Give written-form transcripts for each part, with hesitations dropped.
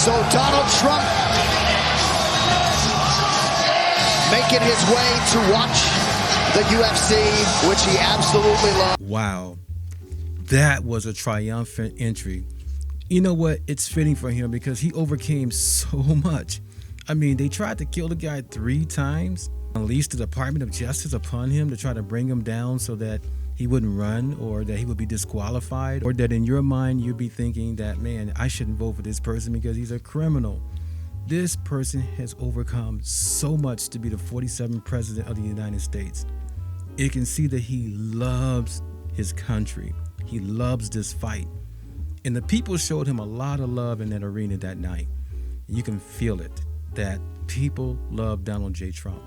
So Donald Trump making his way to watch the UFC, which he absolutely loves. Wow, that was a triumphant entry. You know what? It's fitting for him because he overcame so much. I mean, they tried to kill the guy 3 times, unleashed the Department of Justice upon him to try to bring him down so that he wouldn't run or that he would be disqualified, or that in your mind you'd be thinking that, man, I shouldn't vote for this person because he's a criminal. This person has overcome so much to be the 47th president of the United States. You can see that he loves his country. He loves this fight. And the people showed him a lot of love in that arena that night. And you can feel it, that people love Donald J. Trump.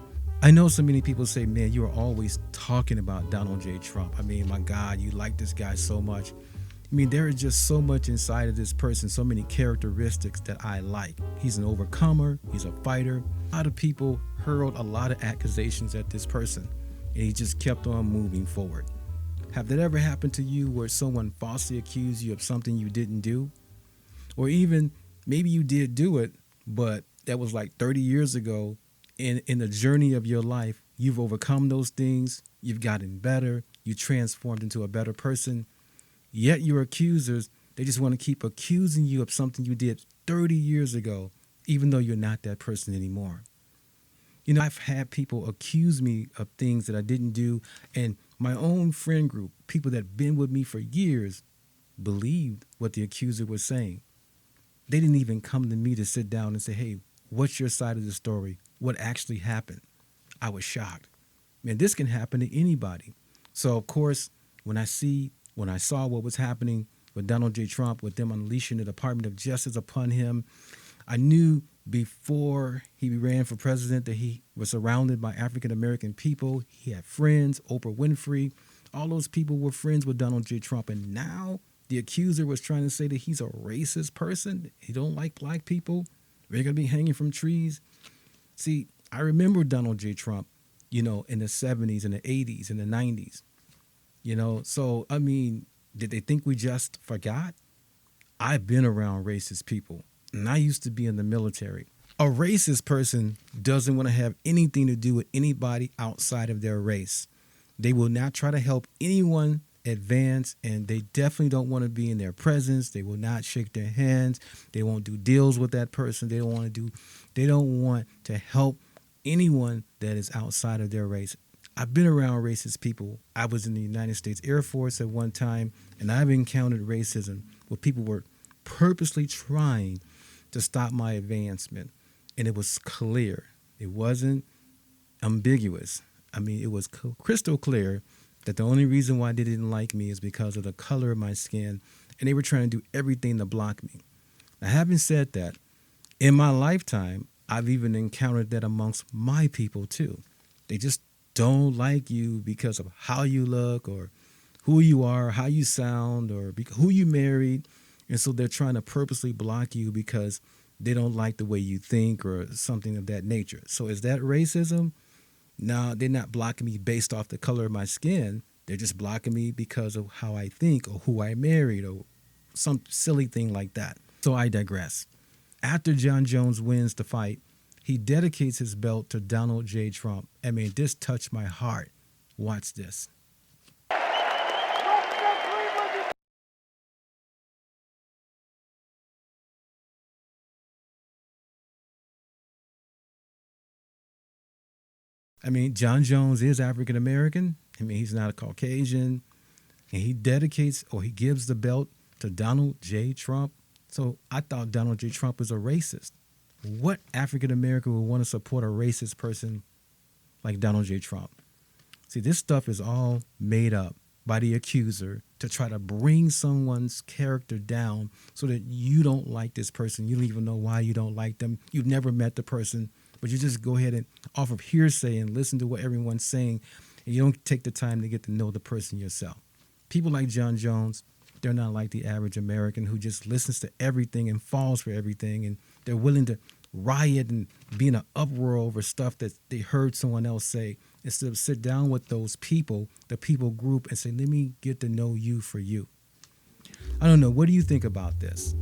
I know so many people say, man, you are always talking about Donald J. Trump. I mean, my God, you like this guy so much. I mean, there is just so much inside of this person, so many characteristics that I like. He's an overcomer. He's a fighter. A lot of people hurled a lot of accusations at this person, and he just kept on moving forward. Have that ever happened to you where someone falsely accused you of something you didn't do? Or even maybe you did do it, but that was like 30 years ago. In the journey of your life, you've overcome those things, you've gotten better, you transformed into a better person, yet your accusers, they just want to keep accusing you of something you did 30 years ago, even though you're not that person anymore. You know, I've had people accuse me of things that I didn't do, and my own friend group, people that have been with me for years, believed what the accuser was saying. They didn't even come to me to sit down and say, hey, what's your side of the story? What actually happened? I was shocked. Man, this can happen to anybody. So, of course, when I saw what was happening with Donald J. Trump, with them unleashing the Department of Justice upon him, I knew before he ran for president that he was surrounded by African-American people. He had friends, Oprah Winfrey. All those people were friends with Donald J. Trump. And now the accuser was trying to say that he's a racist person. He don't like black people. They're going to be hanging from trees. See, I remember Donald J. Trump, you know, in the 70s and the 80s and the 90s, you know. So, I mean, did they think we just forgot? I've been around racist people, and I used to be in the military. A racist person doesn't want to have anything to do with anybody outside of their race. They will not try to help anyone advance, and they definitely don't want to be in their presence. They will not shake their hands. They won't do deals with that person. They don't want to help anyone that is outside of their race. I've been around racist people. I was in the United States Air Force at one time, and I've encountered racism where people were purposely trying to stop my advancement, and it was clear. It wasn't ambiguous. I mean, it was crystal clear that the only reason why they didn't like me is because of the color of my skin, and they were trying to do everything to block me. Now, having said that, in my lifetime, I've even encountered that amongst my people too. They just don't like you because of how you look or who you are, how you sound, or who you married. And so they're trying to purposely block you because they don't like the way you think or something of that nature. So is that racism? No, they're not blocking me based off the color of my skin. They're just blocking me because of how I think or who I married or some silly thing like that. So I digress. After Jon Jones wins the fight, he dedicates his belt to Donald J. Trump. I mean, this touched my heart. Watch this. I mean, Jon Jones is African American. I mean, he's not a Caucasian. And he dedicates or he gives the belt to Donald J. Trump. So I thought Donald J. Trump was a racist. What African American would want to support a racist person like Donald J. Trump? See, this stuff is all made up by the accuser to try to bring someone's character down so that you don't like this person. You don't even know why you don't like them. You've never met the person, but you just go ahead and off of hearsay and listen to what everyone's saying, and you don't take the time to get to know the person yourself. People like Jon Jones, they're not like the average American who just listens to everything and falls for everything, and they're willing to riot and be in an uproar over stuff that they heard someone else say, instead of sit down with those people, the people group, and say, let me get to know you for you. I don't know. What do you think about this?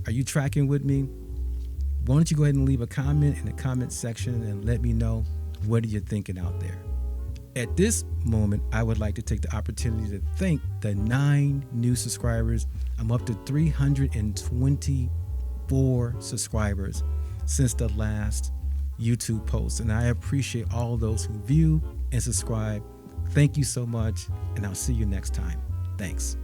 Are you tracking with me? Why don't you go ahead and leave a comment in the comment section and let me know what are you thinking out there. At this moment, I would like to take the opportunity to thank the 9 new subscribers. I'm up to 324 subscribers since the last YouTube post, and I appreciate all those who view and subscribe. Thank you so much, and I'll see you next time. Thanks.